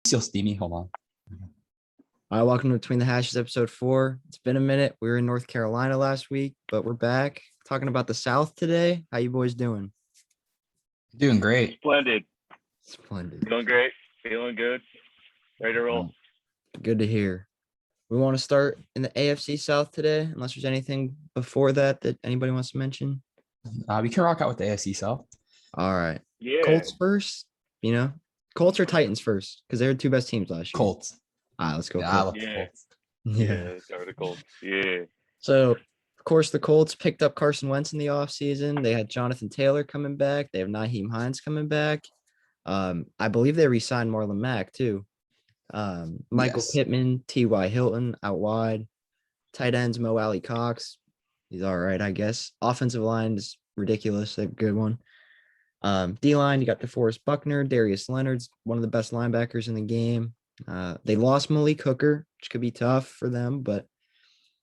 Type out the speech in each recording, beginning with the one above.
Still steamy. Hold on. All right, welcome to Between the Hashes, episode 4. It's been a minute. We were in North Carolina last week, but we're back talking about the South today. How you boys doing? Doing great. Splendid. Splendid. Feeling great. Feeling good. Ready to roll. Good to hear. We want to start in the AFC South today, unless there's anything before that anybody wants to mention. We can rock out with the AFC South. All right. Yeah. Colts first, Colts or Titans first, because they were the two best teams last year. Colts. All right, let's go. Yeah, I Colts. love the Colts. Yeah. Start with the Colts. Yeah. So, of course, the Colts picked up Carson Wentz in the offseason. They had Jonathan Taylor coming back. They have Nyheim Hines coming back. I believe they re-signed Marlon Mack, too. Michael Pittman, T.Y. Hilton out wide. Tight ends, Mo Alley Cox. He's all right, I guess. Offensive line is ridiculous. They're a good one. D-line, you got DeForest Buckner. Darius Leonard's one of the best linebackers in the game. They lost Malik Hooker, which could be tough for them, but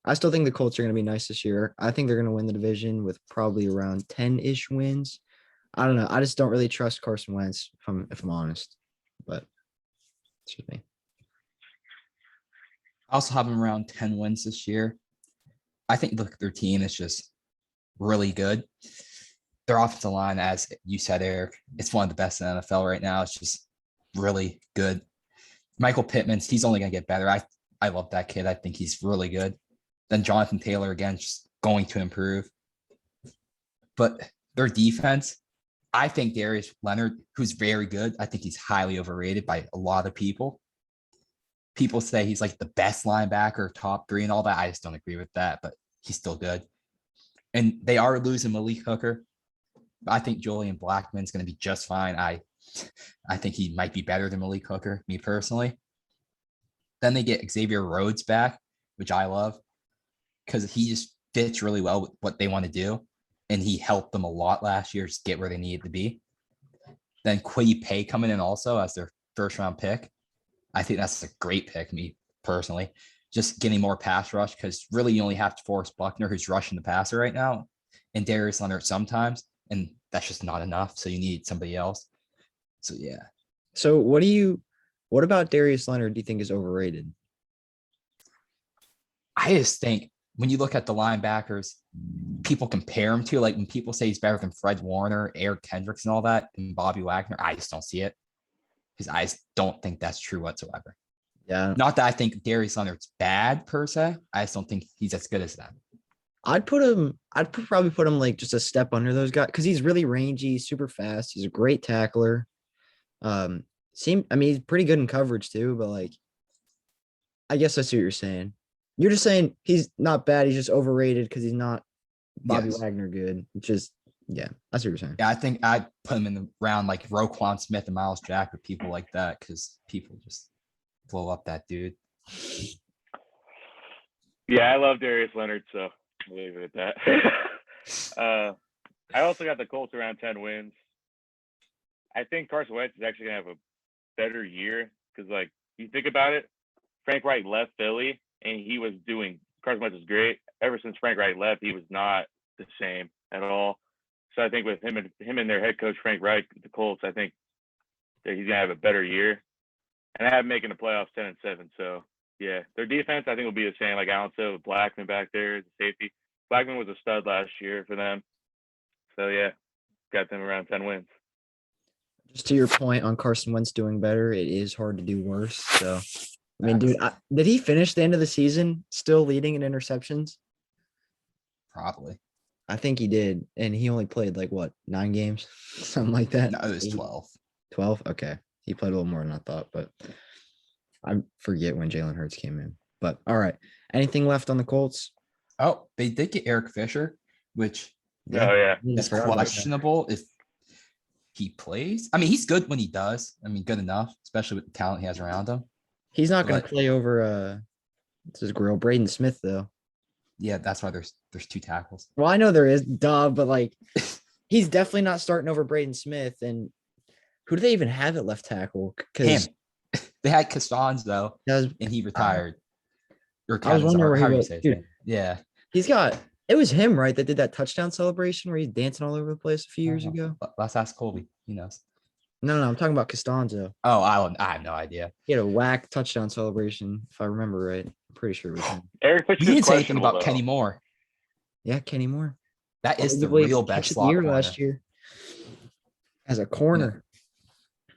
I still think the Colts are going to be nice this year. I think they're going to win the division with probably around 10-ish wins. I don't know. I just don't really trust Carson Wentz, if I'm honest, but it's just me. I also have them around 10 wins this year. I think their team is just really good. Their offensive line, as you said, Eric, it's one of the best in the NFL right now. It's just really good. Michael Pittman's, he's only going to get better. I love that kid. I think he's really good. Then Jonathan Taylor, again, just going to improve. But their defense, I think Darius Leonard, who's very good, I think he's highly overrated by a lot of people. People say he's like the best linebacker, top 3 and all that. I just don't agree with that, but he's still good. And they are losing Malik Hooker. I think Julian Blackmon's going to be just fine. I think he might be better than Malik Hooker, me personally. Then they get Xavier Rhodes back, which I love, because he just fits really well with what they want to do. And he helped them a lot last year to get where they needed to be. Then Kwity Paye coming in also as their first round pick. I think that's a great pick, me personally. Just getting more pass rush, because really you only have to force Buckner, who's rushing the passer right now, and Darius Leonard sometimes, and that's just not enough. So you need somebody else. So yeah. So what about Darius Leonard do you think is overrated? I just think when you look at the linebackers, people compare him to, like when people say he's better than Fred Warner, Eric Kendricks and all that, and Bobby Wagner, I just don't see it. Because I just don't think that's true whatsoever. Yeah. Not that I think Darius Leonard's bad per se. I just don't think he's as good as them. I'd probably put him like just a step under those guys, because he's really rangy, super fast. He's a great tackler. He's pretty good in coverage too, but like, I guess that's what you're saying. You're just saying he's not bad. He's just overrated because he's not Bobby Wagner good. Which is, yeah, that's what you're saying. Yeah, I think I'd put him in the round like Roquan Smith and Miles Jack or people like that, because people just blow up that dude. Yeah, I love Darius Leonard, so I'll leave it at that. I also got the Colts around 10 wins. I think Carson Wentz is actually going to have a better year because, like, you think about it, Frank Reich left Philly, and Carson Wentz was great. Ever since Frank Reich left, he was not the same at all. So I think with him and their head coach, Frank Reich, the Colts, I think that he's going to have a better year. And I have him making the playoffs 10-7. So, yeah, their defense, I think, will be the same. Like Alan said, with Blackman back there as a safety. Blackman was a stud last year for them. So, yeah, got them around 10 wins. Just to your point on Carson Wentz doing better, it is hard to do worse. So, I mean, dude, did he finish the end of the season still leading in interceptions? Probably. I think he did. And he only played like, 9 games? Something like that? No, it was 12. 12? Okay. He played a little more than I thought, but I forget when Jalen Hurts came in. But all right. Anything left on the Colts? Oh, they did get Eric Fisher, which It's is questionable if he plays. I mean, he's good when he does. I mean, good enough, especially with the talent he has around him. He's not going to play over what's his girl, Braden Smith, though. Yeah, that's why there's 2 tackles. Well, I know there is, but like he's definitely not starting over Braden Smith. And who do they even have at left tackle? Him. They had Costanzo, and he retired. I was wondering where he was. Dude, yeah. It was him, right, that did that touchdown celebration where he's dancing all over the place a few years ago. Let's ask Colby. He knows. No, I'm talking about Costanzo. Oh, I have no idea. He had a whack touchdown celebration, if I remember right. I'm pretty sure it was him. Eric We Fisher's didn't say anything questionable about though. Kenny Moore. Yeah, Kenny Moore. That is the Arguably real catch best of the slot year corner. last year as a corner.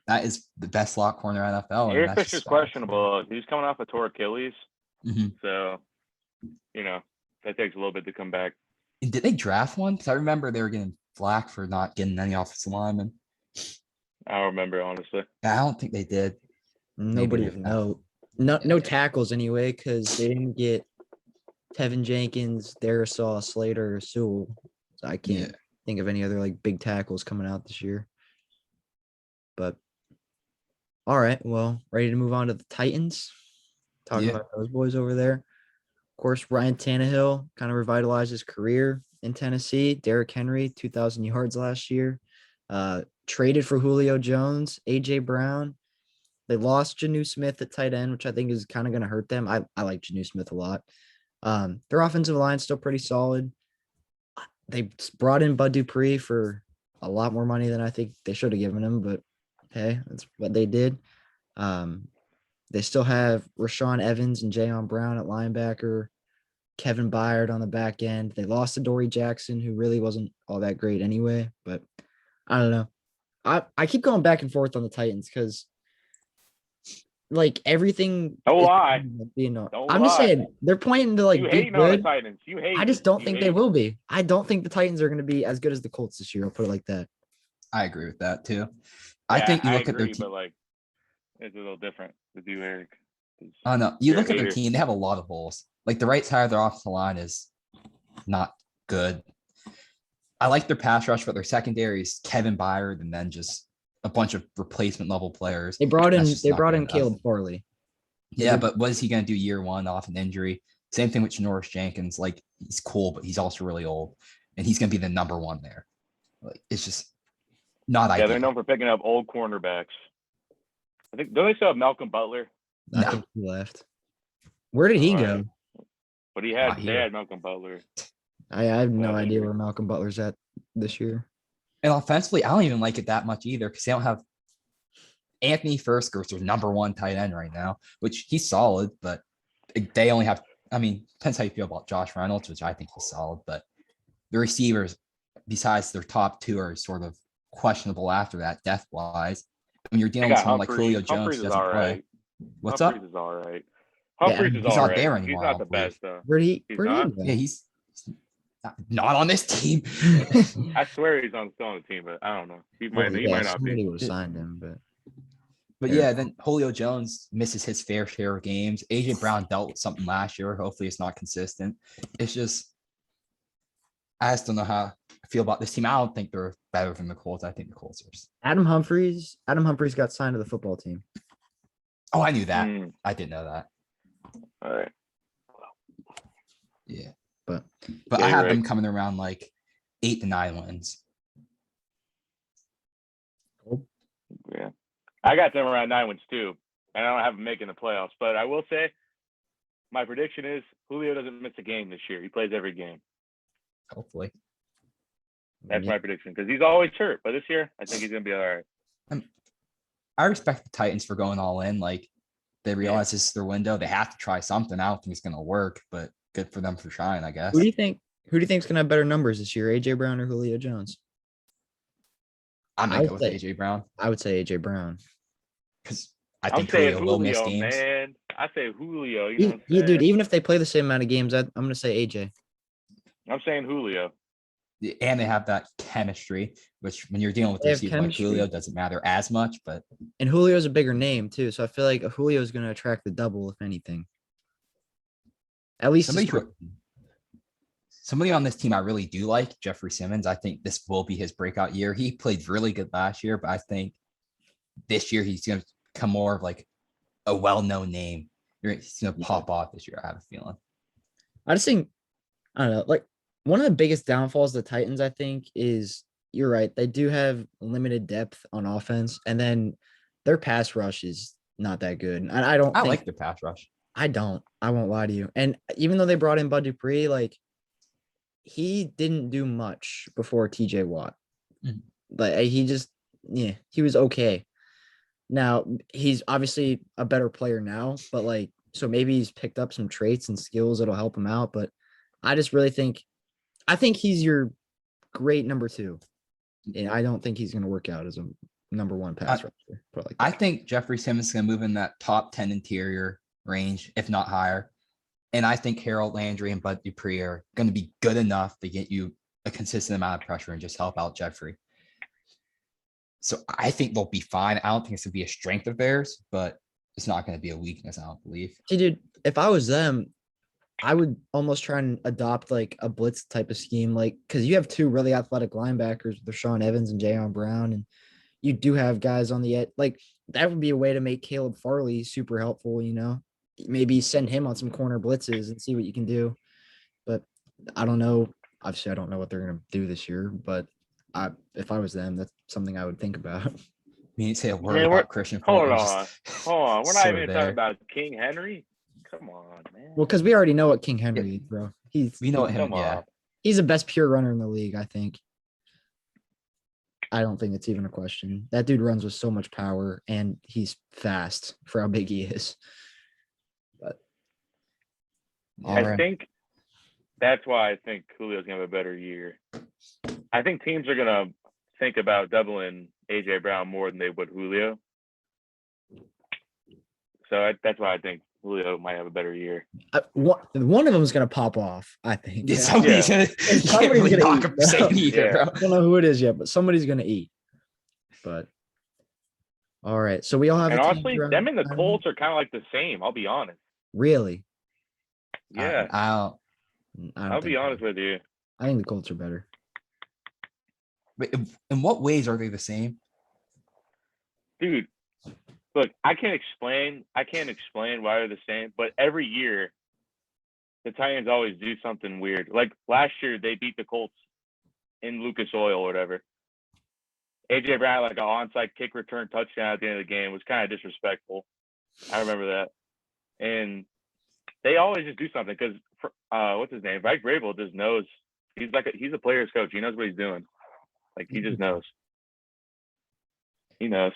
That is the best slot corner in NFL. And Eric that's Fisher's just questionable. He's coming off a torn Achilles, Mhm. so that takes a little bit to come back. And did they draft one? Because I remember they were getting flack for not getting any offensive linemen. I don't remember honestly. I don't think they did. Nobody Maybe of they- no tackles anyway, because they didn't get Tevin Jenkins, Darisaw, Slater, or Sewell. So I can't think of any other like big tackles coming out this year. But all right, well, ready to move on to the Titans. Talking Yeah. about those boys over there. Of course, Ryan Tannehill kind of revitalized his career in Tennessee. Derrick Henry, 2,000 yards last year. Traded for Julio Jones, AJ Brown. They lost Janu Smith at tight end, which I think is kind of going to hurt them. I like Janu Smith a lot. Their offensive line is still pretty solid. They brought in Bud Dupree for a lot more money than I think they should have given him, but hey, that's what they did. They still have Rashawn Evans and Jayon Brown at linebacker, Kevin Byard on the back end. They lost to Dory Jackson, who really wasn't all that great anyway, but I don't know. I keep going back and forth on the Titans because like everything. Don't is lie. being, Don't I'm just lie. saying they're pointing to like You be hating on the good. Titans. You hate. I just don't You think they hate. will be. I don't think the Titans are going to be as good as the Colts this year. I'll put it like that. I agree with that too. Yeah, I think you I look at their agree, team. but like it's a little different with you, Eric. 'cause Oh no, you you're a look at their hater. team. They have a lot of holes. Like the right side of their offensive line is not good. I like their pass rush, but their secondary is Kevin Byard and then just a bunch of replacement level players. They brought in That's just not good enough. Caleb Farley. Yeah, but what is he going to do year one off an injury? Same thing with Norris Jenkins. Like he's cool, but he's also really old, and he's going to be the number one there. Like it's just not Yeah, ideal. they're known for picking up old cornerbacks. I think don't they still have Malcolm Butler? I No. think he left. Where did he All go? right. But they Not here. had Malcolm Butler. I have no Last idea year. where Malcolm Butler's at this year. And offensively, I don't even like it that much either because they don't have Anthony Firstger's number one tight end right now, which he's solid, but they only have. I mean, depends how you feel about Josh Reynolds, which I think he's solid, but the receivers, besides their top two, are sort of questionable after that, depth wise. When you're They dealing with got someone like Humphreys. Julio Jones, Humphreys who is doesn't all play. right. What's Humphreys up? is all right. Yeah, Humphreys is he's all not right. there He's anymore, I not the don't believe. best though. Where'd he He's go? Yeah, he's not on this team. I swear he's still on the team, but I don't know. He might not somebody be. would have signed him, but But Yeah. yeah, then Julio Jones misses his fair share of games. AJ Brown dealt with something last year. Hopefully, it's not consistent. It's just, I just don't know how I feel about this team. I don't think they're better than the Colts. I think the Colts are. Adam Humphries got signed to the football team. Oh, I knew that. Mm, I didn't know that. all right. Yeah, But but Yeah, I have you're them right. coming around like 8 to 9 wins. Yeah. I got them around 9 wins too. And I don't have them making the playoffs. But I will say my prediction is Julio doesn't miss a game this year. He plays every game. Hopefully, That's yeah, my prediction. Because he's always hurt. But this year, I think he's gonna be all right. I respect the Titans for going all in. Like they realize this is their window. They have to try something. I don't think it's going to work, but good for them for trying, I guess. Who do you think's gonna have better numbers this year, AJ Brown or Julio Jones? I'm I going to would go with say- AJ Brown I would say AJ Brown. because I I'm think saying Julio will miss Julio, games. man. I say Julio. You know what I'm Yeah, saying? dude. Even if they play the same amount of games, I'm gonna say AJ. I'm saying Julio. And they have that chemistry, which when you're dealing with They have receivers like chemistry. Julio, doesn't matter as much. But And Julio's a bigger name too, so I feel like Julio's gonna attract the double, if anything. At least somebody on this team I really do like, Jeffrey Simmons. I think this will be his breakout year. He played really good last year, but I think this year he's going to become more of like a well-known name. He's going to pop off this year. I have a feeling. I just think I don't know. Like one of the biggest downfalls of the Titans, I think, is you're right. They do have limited depth on offense, and then their pass rush is not that good. And I don't I think like their pass rush. I don't. I won't lie to you. And even though they brought in Bud Dupree, like he didn't do much before TJ Watt. Mhm. But he just yeah, he was okay. Now he's obviously a better player now, but like, so maybe he's picked up some traits and skills that'll help him out. But I just really think, I think he's your great number 2, and I don't think he's going to work out as a number 1 pass rusher. Put it like I that. think Jeffrey Simmons is going to move in that top 10 interior range, if not higher. And I think Harold Landry and Bud Dupree are going to be good enough to get you a consistent amount of pressure and just help out Jeffrey. So I think they'll be fine. I don't think it's going to be a strength of theirs, but it's not going to be a weakness, I don't believe. See, dude, if I was them, I would almost try and adopt like a blitz type of scheme, like because you have 2 really athletic linebackers, the Sean Evans and Jayon Brown, and you do have guys on the edge. Like that would be a way to make Caleb Farley super helpful. Maybe send him on some corner blitzes and see what you can do. But I don't know. Obviously, I don't know what they're going to do this year, but if I was them, that's something I would think about. You need to say a word Man, about Christian hold Fulton. on. We're not sort even of talking there. about King Henry. Come on, man. Well, because we already know what King Henry is, bro. We know what him, Come yeah. on. He's the best pure runner in the league, I think. I don't think it's even a question. That dude runs with so much power, and he's fast for how big he is. But I think that's why I think Julio's gonna have a better year. I think teams are gonna think about doubling AJ Brown more than they would Julio. So that's why I think Julio might have a better year. One of them is gonna pop off. I think. Yeah, somebody's Yeah. gonna, you can't really knock him saying either, Yeah. bro. I don't know who it is yet, but somebody's gonna eat. But all right, so we all have. And a team honestly, around- them and the Colts are kind of like the same. I'll be honest. Really, Yeah, I'll I'll be honest with you. I think the Colts are better. wait, in what ways are they the same? Dude, look, I can't explain why they're the same, but every year the Titans always do something weird. Like last year they beat the Colts in Lucas Oil or whatever. AJ Brown like an onside kick return touchdown at the end of the game was kind of disrespectful. I remember that. And they always just do something because what's his name? Mike Vrabel just knows he's a player's coach. He knows what he's doing. Like he just knows. He knows.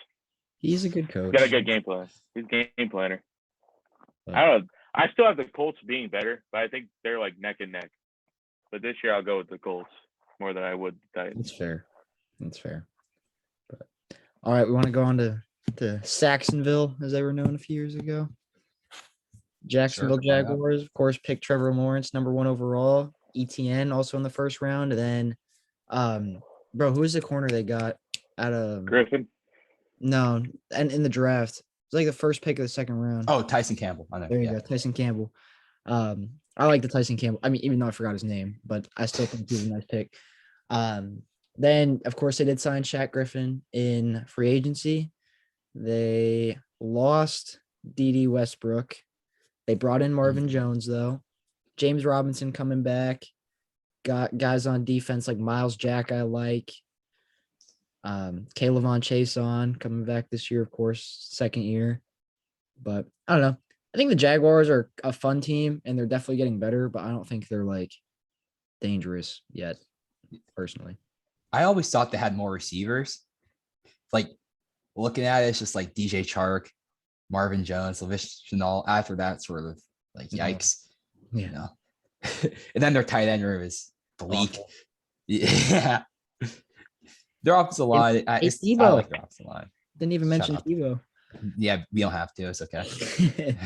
He's a good coach. He's got a good game plan. He's a game planner. But- I don't know. I still have the Colts being better, but I think they're like neck and neck. But this year I'll go with the Colts more than I would the Titans. That's fair. That's fair. But all right, we want to go on to Saxonville, as they were known a few years ago. Jacksonville why not? Jaguars, of course, picked Trevor Lawrence, number 1 overall. ETN also in the first round. And then, bro, who was the corner they got out of Griffin. No, and in the draft? It's like the first pick of the second round. Oh, Tyson Campbell. I know. There you Yeah. go, Tyson Campbell. I like the Tyson Campbell. I mean, even though I forgot his name, but I still think he's a nice pick. Then, of course, they did sign Shaq Griffin in free agency. They lost D.D. Westbrook. They brought in Marvin Jones, though. James Robinson coming back. Got guys on defense like Miles Jack I like. Kaylavon Chase on coming back this year, of course, second year. But I don't know. I think the Jaguars are a fun team and they're definitely getting better, but I don't think they're like dangerous yet, personally. I always thought they had more receivers. Like looking at it, it's just like DJ Chark, Marvin Jones, Lavish Shenault. After that, sort of like yikes. Yeah. You know. And then their tight end room is bleak. Awful. Yeah. Their offensive line. I Tebow. like their offensive line. Didn't even Shut mention up. Tebow. Yeah, we don't have to. It's okay.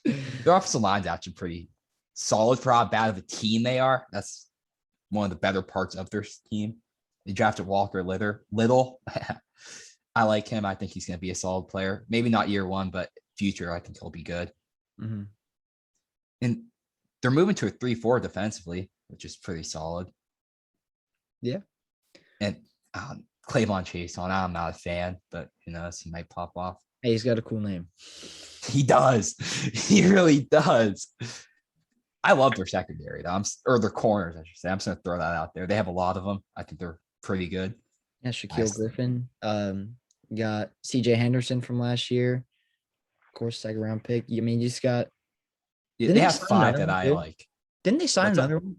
Their offensive line's actually pretty solid for how bad of a team they are. That's one of the better parts of their team. They drafted Walker Little. I like him. I think he's going to be a solid player. Maybe not year 1, but future, I think he'll be good. Mm-hmm. And they're moving to a 3-4 defensively, which is pretty solid. Yeah. And Clavon Chase I'm not a fan, but who knows? He might pop off. Hey, he's got a cool name. He does. He really does. I love their secondary, though. Or their corners, I should say. I'm just going to throw that out there. They have a lot of them. I think they're pretty good. Yeah, Shaquille Griffin. Got CJ Henderson from last year. Of course, second round pick. I mean, you just got. Yeah, Didn't they they have sign 5 another that one, I too? like. Didn't they sign What's up? another one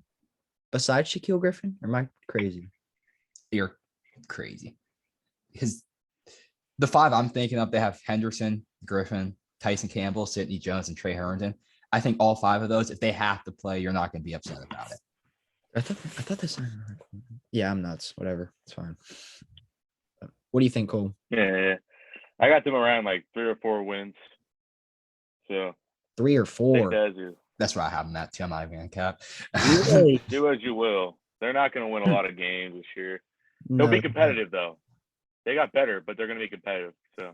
besides Shaquille Griffin? Or am I crazy? You're crazy. Because the 5 I'm thinking of, they have Henderson, Griffin, Tyson Campbell, Sidney Jones, and Trey Herndon. I think all 5 of those, if they have to play, you're not going to be upset about it. I thought they signed. Yeah, I'm nuts. Whatever, it's fine. What do you think, Cole? Yeah. I got them around like 3 or 4 wins. So 3 or 4. That's where I have them at too. I'm not even going to cap. Really? Do as you will. They're not going to win a lot of games this year. No, They'll be competitive though. They got better, but they're going to be competitive. So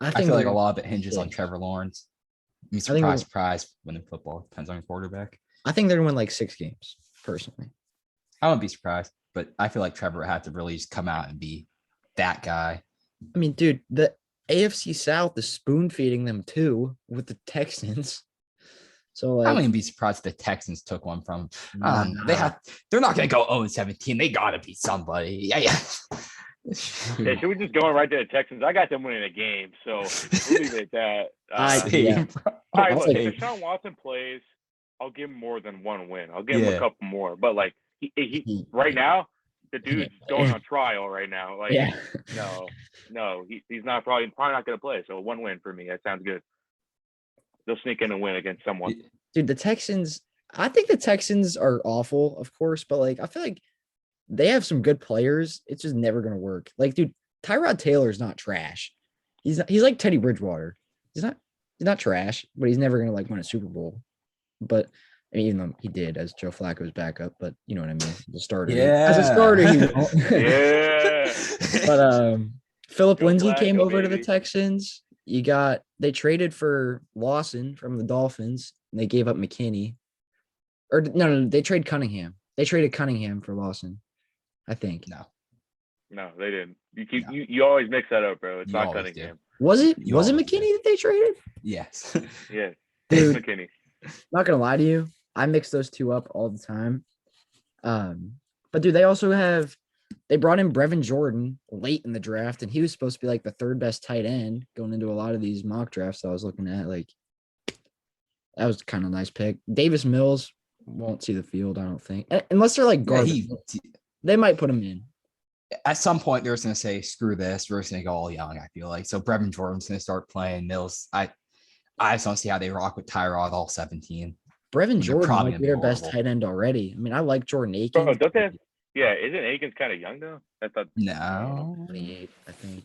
I feel like a lot of it hinges on Trevor Lawrence. I mean, surprise winning football. Depends on your quarterback. I think they're going to win like 6 games, personally. I wouldn't be surprised, but I feel like Trevor had to really just come out and be that guy. I mean, dude, the AFC South is spoon feeding them too with the Texans. So like, I wouldn't be surprised if the Texans took one from. Nah. They're not going to go 0-17. They got to beat somebody. Yeah. yeah, should we just go right to the Texans? I got them winning a game, so we'll leave it at that. Yeah. All right, look, if Deshaun Watson plays, I'll give him more than 1 win. I'll give him a couple more. But like he right now, the dude's going on trial right now. Like no, he's not probably not going to play. So 1 win for me. That sounds good. They'll sneak in a win against someone. Dude, the Texans. I think the Texans are awful, of course, but like I feel like they have some good players. It's just never going to work. Like, dude, Tyrod Taylor's not trash. He's like Teddy Bridgewater. He's not trash, but he's never going to like win a Super Bowl. But I mean, even though he did as Joe Flacco's backup, but you know what I mean? The starter. Yeah. As a starter, he won't. Yeah. But Philip Joe Lindsay Flacco, came over to the baby. Texans. They traded for Lawson from the Dolphins. And they gave up McKinney. Or no, they traded Cunningham. They traded Cunningham for Lawson, I think. No, they didn't. You always mix that up, bro. It's You not always Cunningham. Was it You McKinney always do. that they traded? Yes. Yeah, Dude. McKinney. Not gonna lie to you, I mix those two up all the time. But dude, they brought in Brevin Jordan late in the draft, and he was supposed to be like the 3rd best tight end going into a lot of these mock drafts I was looking at. Like, that was kind of a nice pick. Davis Mills won't see the field, I don't think, unless they're like garbage. They might put him in. At some point, they're just going to say, screw this. We're just going to go all young, I feel like. So Brevin Jordan's going to start playing. Mills, I just don't see how they rock with Tyrod all 17. Brevin Jordan probably might be their gonna be best horrible. tight end already. I mean, I like Jordan Akins. Bro, don't they have, yeah, isn't Akins kind of young though? I thought No. 28, I think.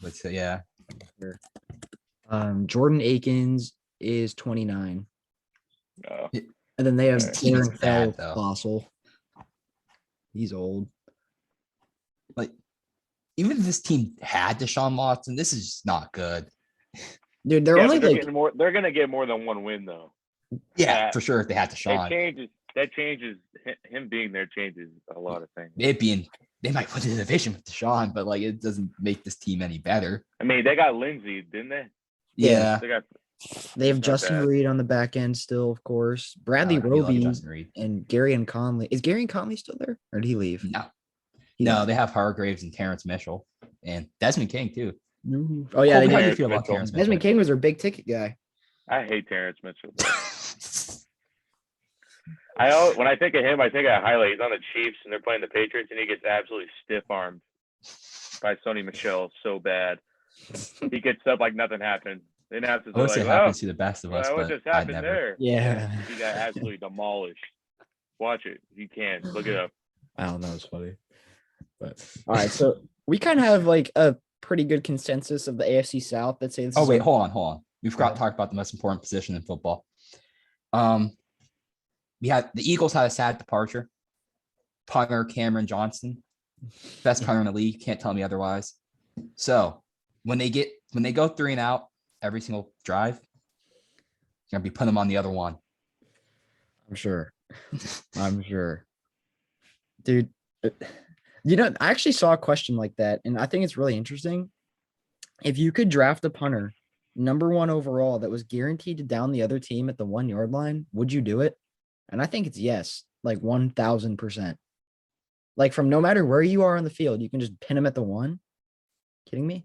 But yeah. Jordan Akins is 29. no. And then they have Alright. Team is Darren bad, Fellows though. Fossil. He's old. Like, even if this team had Deshaun Watson, this is just not good. Dude, they're Yeah, only but they're like getting more. They're gonna get more than 1 win though. Yeah, for sure. If they had Deshaun, That changes. Him being there changes a lot of things. they might win the division with Deshaun, but like it doesn't make this team any better. I mean, they got Lindsey, didn't they? Yeah. they have not Justin bad. Reed on the back end still, of course. Bradley I love Roby Justin Reed. and Gary and Conley. Is Gary and Conley still there? Or did he leave? No. He No, left. they have Hargraves and Terrence Mitchell and Desmond King too. Oh yeah, Colby, they how do did. you feel about Mitchell. Terrence Desmond Mitchell? King was their big ticket guy. I hate Terrence Mitchell. When I think of him, I think of a highlight. He's on the Chiefs and they're playing the Patriots, and he gets absolutely stiff armed by Sony Michel so bad. He gets up like nothing happened. Then after I would say like, it happens to the best of us, what but just I'd happened never. there? Yeah. He got absolutely demolished. Watch it. You can look it up. I don't know. It's funny. But all right, so we kind of have like a pretty good consensus of the AFC South that say this Oh is wait, our- hold on. We forgot ahead. to talk about the most important position in football. We had the Eagles had a sad departure. Punter Cameron Johnson, best punter in the league. Can't tell me otherwise. So when they go 3 and out every single drive, you're gonna be putting them on the other one. I'm sure. Dude, you know, I actually saw a question like that, and I think it's really interesting. If you could draft a punter, number 1 overall, that was guaranteed to down the other team at the 1 yard line, would you do it? And I think it's yes, like 1000%. Like from no matter where you are on the field, you can just pin him at the 1. Kidding me?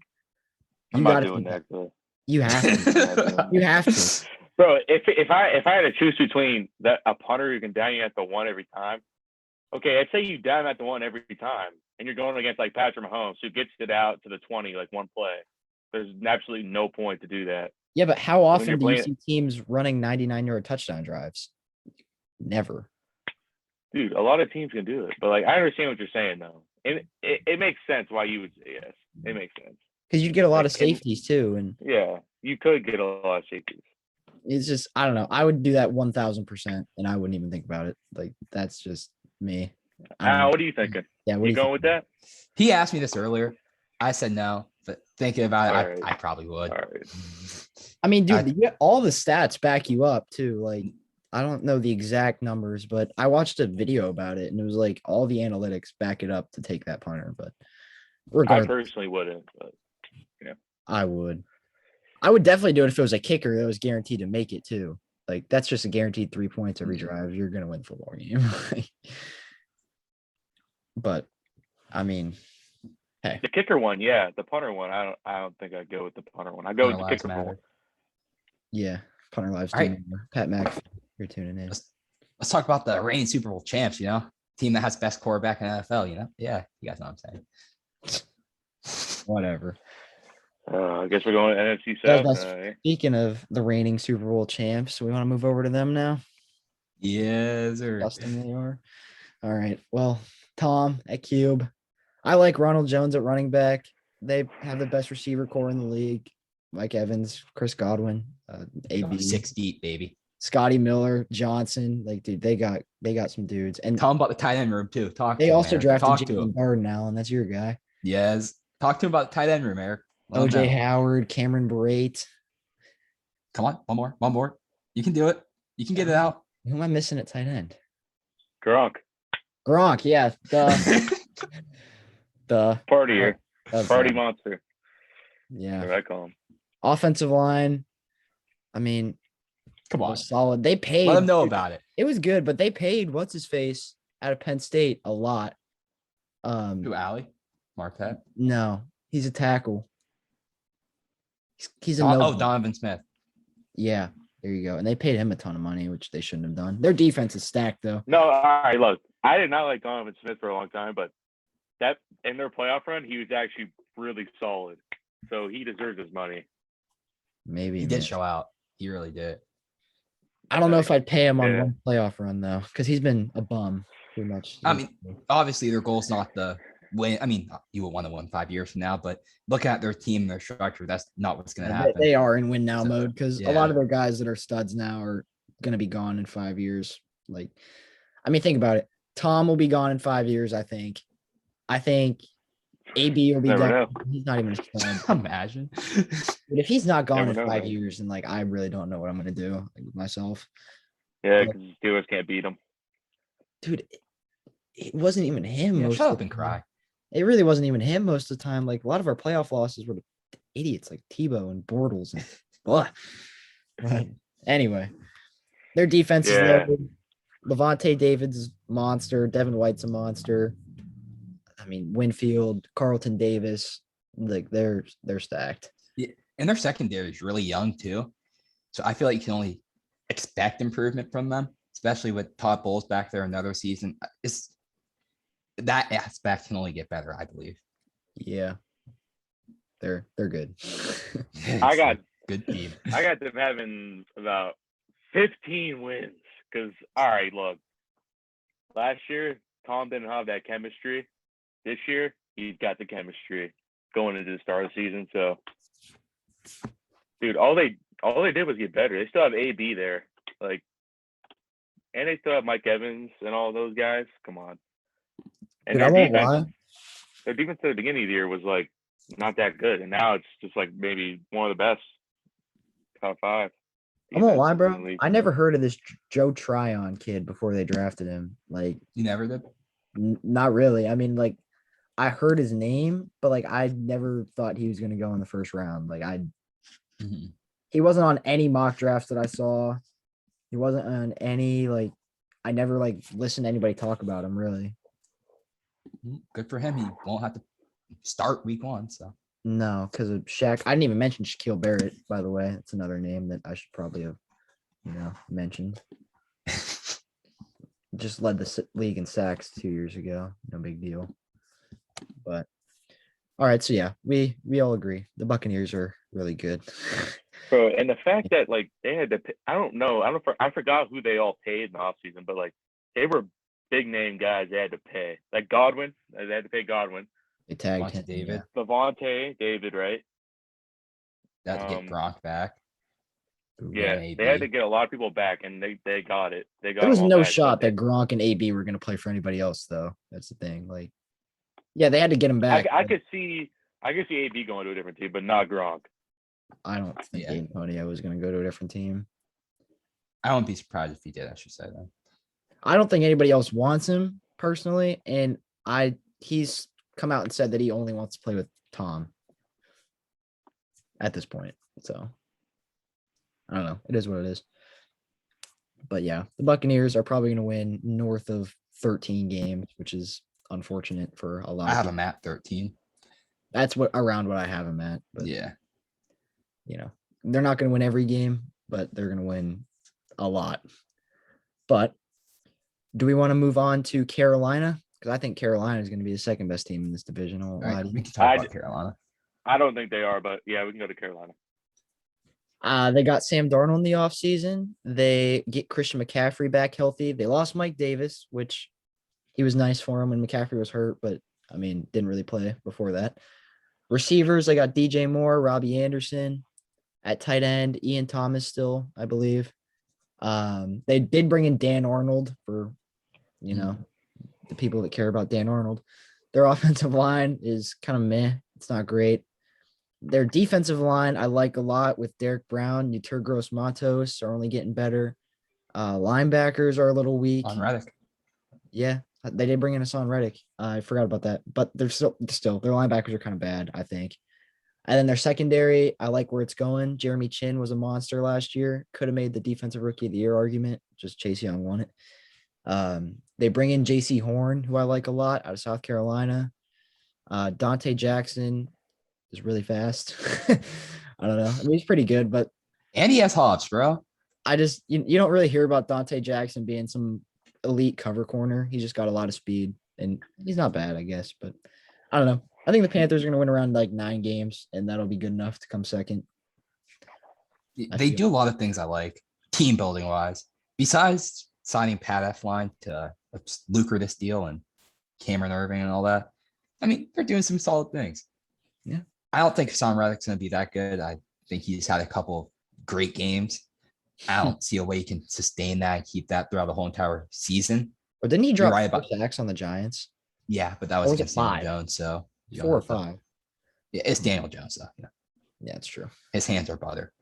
I'm You not gotta doing think that. Though. You have to. You have to. Bro, if I had to choose between a punter who can down you at the 1 every time, okay, I'd say you down him at the 1 every time. and you're going against like Patrick Mahomes, who gets it out to the 20 like one play. There's absolutely no point to do that. Yeah, but how When often you're do you playing- see teams running 99-yard touchdown drives? Never. Dude, a lot of teams can do it, but like I understand what you're saying though. It makes sense why you would say yes. It makes sense. Because you'd get a lot of And- safeties too. And Yeah, you could get a lot of safeties. it's just, I don't know. I would do that 1000% and I wouldn't even think about it. Like, that's just me. I don't know. What are you thinking? Yeah, what do You you going think? with that? He asked me this earlier. I said no, but thinking about it, Alright. I probably would. All right. I mean, dude, I- all the stats back you up too. Like, I don't know the exact numbers, but I watched a video about it and it was like all the analytics back it up to take that punter. But I regardless, personally wouldn't, but I would. I would definitely do it if it was a kicker that was guaranteed to make it too. Like, that's just a guaranteed 3 points every drive. You're gonna win the football game. But I mean, hey, the kicker one, yeah. The punter one, I don't think I'd go with the punter one. I go with the Lives kicker matter. one. yeah, punter lives. All right. Pat Mac, you're tuning in. Let's talk about the reigning Super Bowl champs. Team that has best quarterback in NFL. Yeah, you guys know what I'm saying. Whatever. I guess we're going to NFC Yeah, South. that's- Speaking of the reigning Super Bowl champs, we want to move over to them now. Yes, sir. Dustin, they are. All right. Well, Tom at Cube. I like Ronald Jones at running back. They have the best receiver core in the league. Mike Evans, Chris Godwin, AB, 6 deep, baby. Scotty Miller, Johnson. Like, dude, they got some dudes. And Tell him about the tight end room too. Talk. they to him, also Eric. drafted Talk to Jalen him. Barden, Allen. That's your guy. Yes. Talk to him about the tight end room, Eric. Let him OJ know. Howard, Cameron Brate. Come on, one more. You can do it. You can get it out. Who am I missing at tight end? Gronk, Gronk, yeah. The partier, that's party him. monster. Yeah. That's what I call him. Offensive line. I mean, Come it on. was solid. They paid. Let him know about it. It was good, but they paid what's his face out of Penn State a lot. Who, Allie? Marquette? No, he's a tackle. He's a Donovan Smith. Yeah, there you go. And they paid him a ton of money, which they shouldn't have done. Their defense is stacked though. No, all right, look, I did not like Donovan Smith for a long time, but that in their playoff run, he was actually really solid. So he deserves his money. Maybe He man. did show out. He really did. I don't know if I'd pay him on Yeah. one playoff run though, because he's been a bum pretty much. I mean, obviously their goal is not the win. I mean, you will want to win 5 years from now, but look at their team, their structure. That's not what's going to happen. They are in win now So, mode because a yeah. lot of their guys that are studs now are going to be gone in 5 years. Like, I mean, think about it. Tom will be gone in 5 years. I think AB will be Never done. know. He's not even a stud. Imagine. But if he's not gone Never in know, 5 man. years, then like I really don't know what I'm going to do like, with myself. Yeah, because Steelers can't beat him. Dude, it wasn't even him. Yeah, most shut of up the and time. cry. It really wasn't even him most of the time. Like a lot of our playoff losses were to idiots like Tebow and Bortles and blah. But anyway, their defense is Yeah. loaded. Levante David's a monster. Devin White's a monster. I mean, Winfield, Carlton Davis, like they're stacked. And their secondary is really young too. So I feel like you can only expect improvement from them, especially with Todd Bowles back there another season. It's that aspect can only get better, I believe. Yeah, they're good. I got good team. I got them having about 15 wins. Because, all right, look, last year, Tom didn't have that chemistry. This year, he's got the chemistry going into the start of the season. So, dude, all they did was get better. They still have AB there. Like, and they still have Mike Evans and all those guys. Come on. And Dude, I won't lie. their defense at the beginning of the year was, like, not that good. And now it's just, like, maybe one of the best. Top 5. I won't lie, defenses in bro. the league. I never heard of this Joe Tryon kid before they drafted him. Like, You never did? not really. I mean, like, I heard his name, but like, I never thought he was gonna go in the first round. Like, Mhm. he wasn't on any mock drafts that I saw. He wasn't on any like. I never like listened to anybody talk about him really. Good for him. He won't have to start week 1. So No, because of Shaq. I didn't even mention Shaquille Barrett, by the way. It's another name that I should probably have, mentioned. Just led the league in sacks 2 years ago. No big deal. But all right, so yeah, we all agree the Buccaneers are really good. Bro, and the fact that like they had to, I don't know, I forgot who they all paid in the offseason, but like they were big name guys they had to pay. Like Godwin, they had to pay Godwin. They tagged Bunch him. of David. Yeah. Levante, David, right? They had to get Gronk back. Yeah, and they had AB. to get a lot of people back, and they got it. They got There was them all no back, shot but that Gronk and AB were going to play for anybody else, though. That's the thing. Like, yeah, they had to get him back. I could see AB going to a different team, but not Gronk. I don't think Yeah. Antonio was going to go to a different team. I wouldn't be surprised if he did. I should say that. I don't think anybody else wants him personally, and he's come out and said that he only wants to play with Tom at this point. So I don't know. It is what it is. But yeah, the Buccaneers are probably going to win north of 13 games, which is unfortunate for a lot I of have people. him at 13. That's around what I have him at. But Yeah. They're not going to win every game, but they're going to win a lot. But do we want to move on to Carolina? Because I think Carolina is going to be the second best team in this division. All right, we can talk about Carolina. I don't think they are, but yeah, we can go to Carolina. They got Sam Darnold in the offseason. They get Christian McCaffrey back healthy. They lost Mike Davis, which he was nice for him when McCaffrey was hurt, but I mean, didn't really play before that. Receivers, they got DJ Moore, Robbie Anderson. At tight end, Ian Thomas still, I believe. They did bring in Dan Arnold for, the people that care about Dan Arnold. Their offensive line is kind of meh. It's not great. Their defensive line, I like a lot with Derek Brown, Gross Matos are only getting better. Linebackers are a little weak. On Reddick. Yeah, they did bring in Hassan Reddick. I forgot about that, but they're still their linebackers are kind of bad, I think. And then their secondary, I like where it's going. Jeremy Chin was a monster last year. Could have made the defensive rookie of the year argument. Just Chase Young won it. They bring in J.C. Horn, who I like a lot, out of South Carolina. Dante Jackson is really fast. I don't know. I mean, he's pretty good, but And he has hops, bro. I just you don't really hear about Dante Jackson being some elite cover corner. He's just got a lot of speed, and he's not bad, I guess. But I don't know. I think the Panthers are going to win around like 9 games, and that'll be good enough to come second. They do a lot of things I like, team building wise. Besides signing Pat F-Line to a lucrative deal and Cameron Irving and all that, I mean, they're doing some solid things. Yeah. I don't think Hassan Reddick's going to be that good. I think he's had a couple great games. I don't see a way he can sustain that and keep that throughout the whole entire season. Or didn't he drop right 4 sacks on the Giants? Yeah, but that was Or was it against Daniel 5? Jones, so 4 or 5. Yeah, it's Daniel Jones, though. Yeah, it's true. His hands are butter.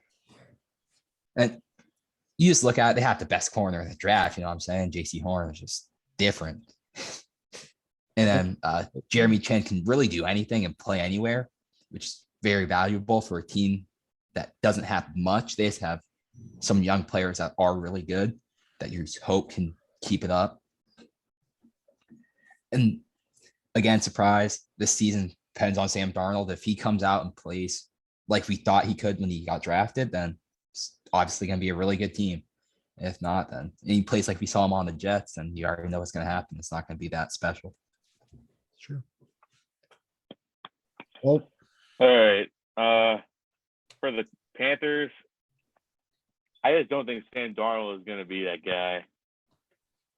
And you just look at it, they have the best corner in the draft. You know what I'm saying? JC Horn is just different. And then Jeremy Chin can really do anything and play anywhere, which is very valuable for a team that doesn't have much. They just have some young players that are really good that you hope can keep it up. And again, surprise, this season depends on Sam Darnold. If he comes out and plays like we thought he could when he got drafted, then it's obviously going to be a really good team. If not, then any place like we saw him on the Jets, then you already know what's going to happen. It's not going to be that special. True. Well, all right. For the Panthers, I just don't think Sam Darnold is going to be that guy.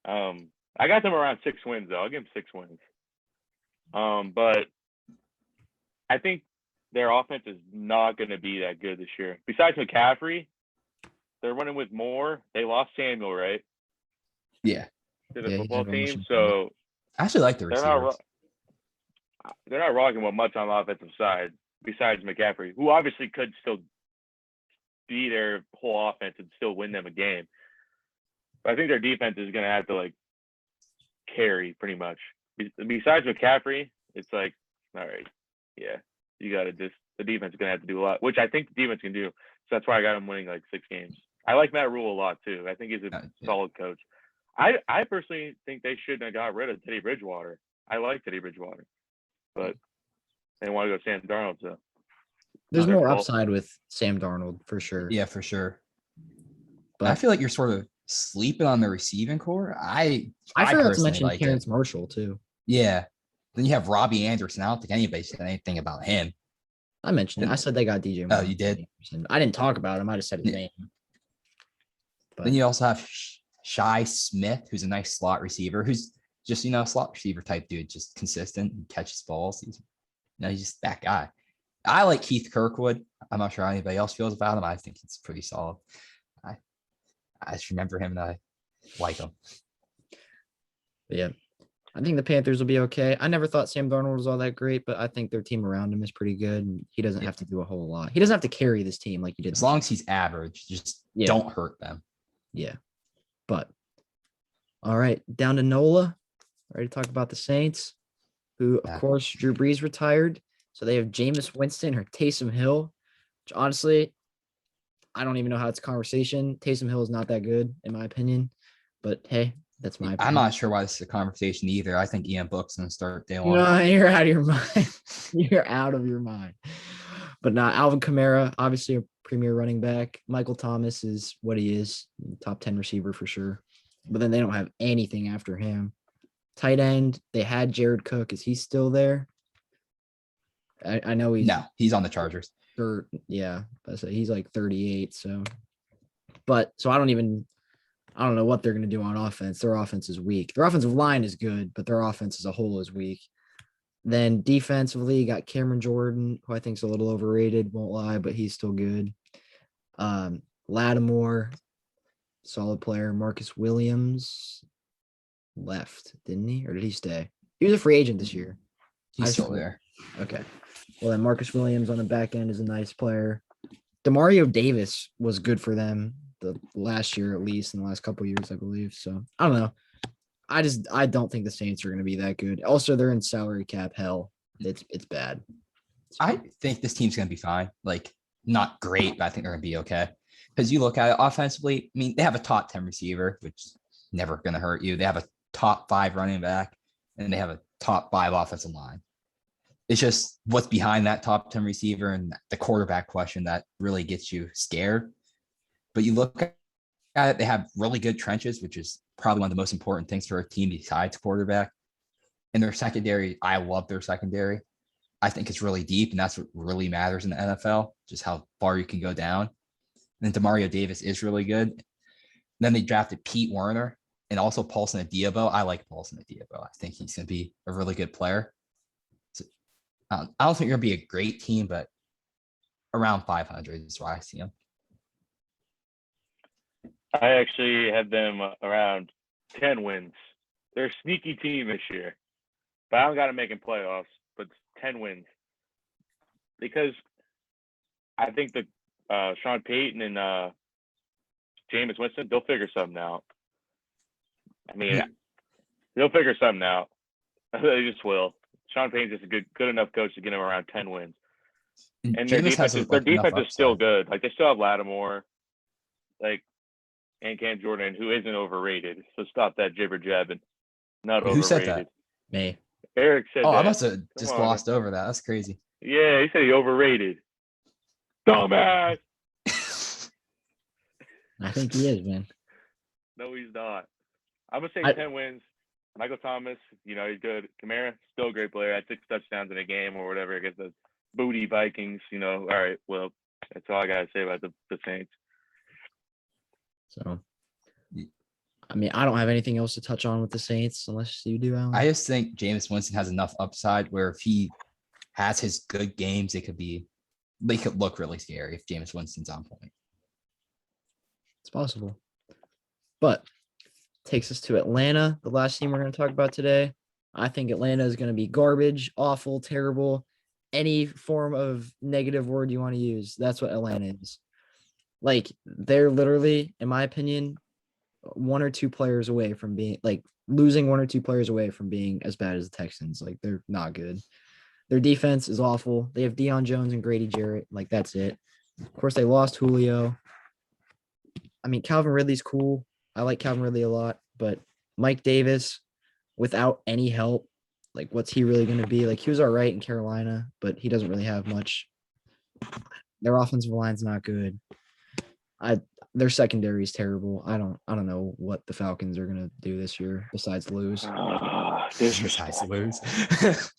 I got them around 6 wins, though. I'll give them 6 wins. But I think their offense is not going to be that good this year. Besides McCaffrey, they're running with Moore. They lost Samuel, right? Yeah. To the Yeah, football he's team. So I actually like the receivers. They're not rocking with much on the offensive side besides McCaffrey, who obviously could still be their whole offense and still win them a game. But I think their defense is going to have to like carry pretty much. Besides McCaffrey, it's like, all right, yeah, you got to just the defense is going to have to do a lot, which I think the defense can do. So that's why I got him winning like 6 games. I like Matt Rule a lot too. I think he's a solid coach. I personally think they shouldn't have got rid of Teddy Bridgewater. I like Teddy Bridgewater, but they want to go Sam Darnold. So there's more upside with Sam Darnold for sure. Yeah, for sure. But I feel like you're sort of sleeping on the receiving core. I forgot to personally mention like Terrence Marshall too. Yeah. Then you have Robbie Anderson. I don't think anybody said anything about him. I mentioned it. I said they got DJ Oh, Moore. you did? I didn't talk about him. I just said his Yeah. name. But Then you also have Shy Smith, who's a nice slot receiver, who's just, a slot receiver type dude, just consistent and catches balls. He's just that guy. I like Keith Kirkwood. I'm not sure how anybody else feels about him. I think he's pretty solid. I just remember him and I like him. yeah, I think the Panthers will be okay. I never thought Sam Darnold was all that great, but I think their team around him is pretty good. And he doesn't have to do a whole lot. He doesn't have to carry this team like he did. As long as he's average, just don't hurt them. Yeah. But all right, down to NOLA. Ready to talk about the Saints, who, of course, Drew Brees retired. So they have Jameis Winston or Taysom Hill, which honestly, I don't even know how it's a conversation. Taysom Hill is not that good, in my opinion. But hey, that's my opinion. I'm not sure why this is a conversation either. I think Ian Book's going to start day one. No, you're out of your mind. You're out of your mind. But not Alvin Kamara, obviously a premier running back. Michael Thomas is what he is, top 10 receiver for sure. But then they don't have anything after him. Tight end, they had Jared Cook. Is he still there? I know he's on the Chargers. Yeah, he's like 38. So I don't know what they're going to do on offense. Their offense is weak. Their offensive line is good, but their offense as a whole is weak. Then defensively, got Cameron Jordan, who I think is a little overrated, won't lie, but he's still good. Lattimore, solid player. Marcus Williams left, didn't he? Or did he stay? He was a free agent this year. He's still there. Okay. Well, then Marcus Williams on the back end is a nice player. Demario Davis was good for them the last year, at least in the last couple of years, I believe. So I don't know. I don't think the Saints are going to be that good. Also, they're in salary cap hell. It's bad. I think this team's going to be fine. Like, not great, but I think they're going to be okay. Because you look at it offensively, I mean, they have a top 10 receiver, which is never going to hurt you. They have a top 5 running back, and they have a top 5 offensive line. It's just what's behind that top 10 receiver and the quarterback question that really gets you scared. But you look at it, they have really good trenches, which is probably one of the most important things for a team besides quarterback. And their secondary, I love their secondary. I think it's really deep, and that's what really matters in the NFL, just how far you can go down. And then Demario Davis is really good. And then they drafted Pete Werner and also Paulson Adebo. I like Paulson Adebo. I think he's going to be a really good player. So, I don't think they're going to be a great team, but around 500 is why I see them. I actually had them around 10 wins. They're a sneaky team this year, but I don't got to make in playoffs, but 10 wins. Because I think that Sean Payton and Jameis Winston, they'll figure something out. I mean, they'll figure something out. They just will. Sean Payton's just a good enough coach to get them around 10 wins. And their defense is still good. Like, they still have Lattimore, and Cam Jordan, who isn't overrated. So stop that jibber jabbing. Not overrated. Who said that? Me. Eric said that. I must have just glossed over that. That's crazy. Yeah, he said he overrated. Dumbass. I think he is, man. No, he's not. I'm going to say 10 wins. Michael Thomas, he's good. Kamara, still a great player. Had 6 touchdowns in a game or whatever against the booty Vikings. All right, well, that's all I got to say about the Saints. So, I mean, I don't have anything else to touch on with the Saints unless you do, Alan. I just think Jameis Winston has enough upside where if he has his good games, they could look really scary if Jameis Winston's on point. It's possible. But takes us to Atlanta, the last team we're going to talk about today. I think Atlanta is going to be garbage, awful, terrible, any form of negative word you want to use. That's what Atlanta is. Like, they're literally, in my opinion, 1 or 2 players away from being losing 1 or 2 players away from being as bad as the Texans. Like, they're not good. Their defense is awful. They have Deion Jones and Grady Jarrett. Like, that's it. Of course, they lost Julio. I mean, Calvin Ridley's cool. I like Calvin Ridley a lot, but Mike Davis, without any help, what's he really going to be? He was all right in Carolina, but he doesn't really have much. Their offensive line's not good. their secondary is terrible. I don't know what the Falcons are gonna do this year besides lose. Besides lose.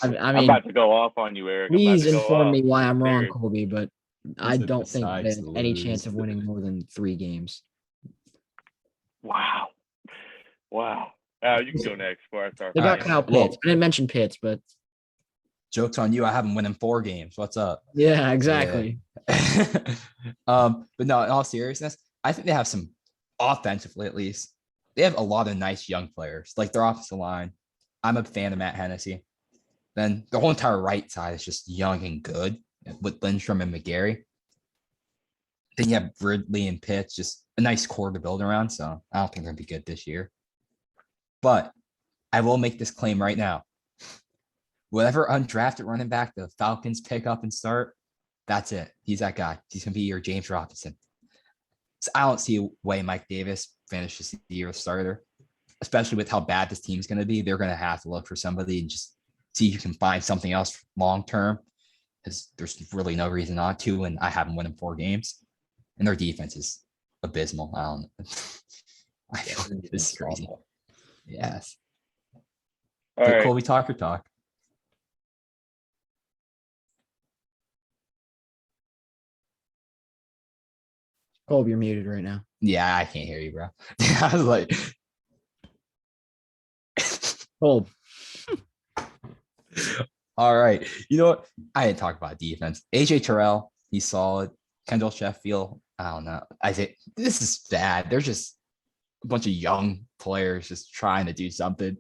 I I'm mean, about to go off on you, Eric. please I'm about to go inform off. me why I'm wrong, Bears. Colby, but I Is it don't think they besides have any lose? chance of winning more than 3 games. Wow. You can go next before I start. They got Alright, Kyle well- Pitts. I didn't mention Pitts, but Joke's on you. I haven't won in 4 games. What's up? yeah, exactly. But no, in all seriousness, I think they have some offensively at least. They have a lot of nice young players, like their offensive line. I'm a fan of Matt Hennessy. Then the whole entire right side is just young and good with Lindstrom and McGarry. Then you have Ridley and Pitts, just a nice core to build around. So I don't think they're gonna be good this year. But I will make this claim right now. Whatever undrafted running back the Falcons pick up and start, that's it. He's that guy. He's gonna be your James Robinson. So I don't see a way Mike Davis finishes the year starter, especially with how bad this team's gonna be. They're gonna have to look for somebody and just see if you can find something else long term, because there's really no reason not to. And I haven't won in 4 games, and their defense is abysmal. I don't know. I feel this is crazy. Yes. All But right. Colby, talk your talk. Colby, you're muted right now. Yeah, I can't hear you, bro. I was like, Colby, all right. You know what? I didn't talk about defense. AJ Terrell, he's solid. Kendall Sheffield, I don't know. I think this is bad. They're just a bunch of young players just trying to do something.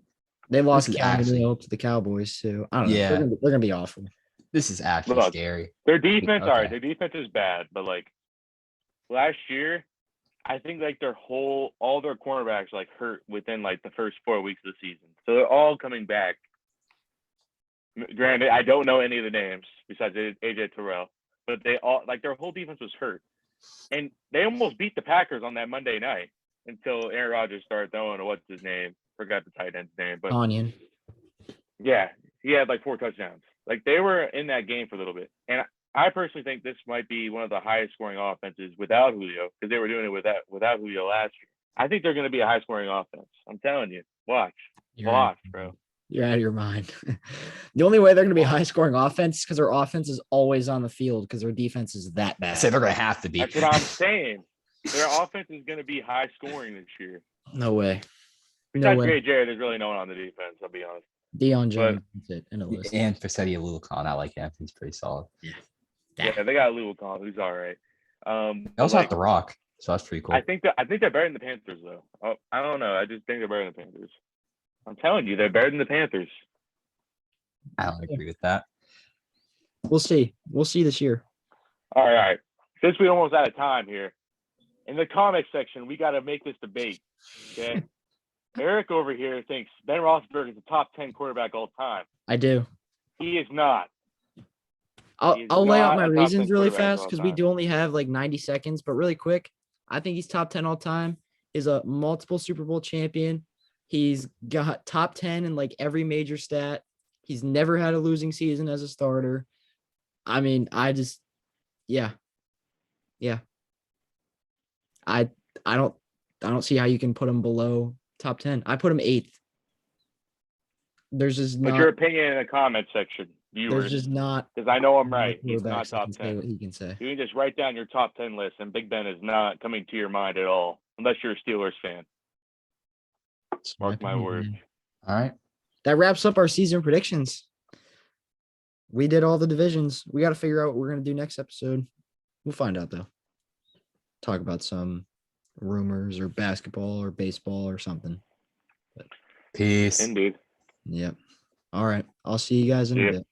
they lost is Keanu actually- Neal to the Cowboys too. I don't know. Yeah. They're gonna be awful. This is actually Look, scary. Their defense, all right, Okay. their defense is bad, but like last year, I think like all their cornerbacks like hurt within like the first 4 weeks of the season. So they're all coming back. Granted, I don't know any of the names besides AJ Terrell, but they all like their whole defense was hurt. And they almost beat the Packers on that Monday night until Aaron Rodgers started throwing what's his name? Forgot the tight end's name, but Onion. yeah, he had like 4 touchdowns. Like they were in that game for a little bit. And I personally think this might be one of the highest scoring offenses without Julio, because they were doing it without Julio last year. I think they're going to be a high scoring offense. I'm telling you. Watch, bro. You're out of your mind. The only way they're going to be a high scoring offense is because their offense is always on the field because their defense is that I bad. say they're gonna have to be. That's what I'm saying. Their offense is going to be high scoring this year. No way. No Besides way. Gray Jarrett, there's really no one on the defense. I'll be honest. Deion Jones is it in a list. And Facetti Lulucon, I like him. He's pretty solid. Yeah, they got Louis Khan, who's all right. They also have The Rock, so that's pretty cool. I think they're better than the Panthers though. Oh, I don't know. I just think they're better than the Panthers. I'm telling you, they're better than the Panthers. I don't agree with that. We'll see. We'll see this year. All right. Since we're almost out of time here, in the comic section, we got to make this debate. Okay. Eric over here thinks Ben Roethlisberger is the top 10 quarterback all time. I do. He is not. He's I'll lay out not my a top 10 reasons really quarterback fast all because we time. do only have like 90 seconds, but really quick. I think he's top 10 all time. Is a multiple Super Bowl champion. He's got top 10 in like every major stat. He's never had a losing season as a starter. I mean, I don't see how you can put him below top 10. I put him 8th. There's just But not. your opinion in the comment section, There's viewers, just not. because I know I'm enough right. He's not quarterbacks that top can say 10. what he can say. You can just write down your top 10 list, and Big Ben is not coming to your mind at all, unless you're a Steelers fan. It's my Mark my opinion, words. man. All right. That wraps up our season predictions. We did all the divisions. We got to figure out what we're going to do next episode. We'll find out though. Talk about some rumors or basketball or baseball or something. Peace. Indeed. Yep. All right. I'll see you guys in See a ya. bit.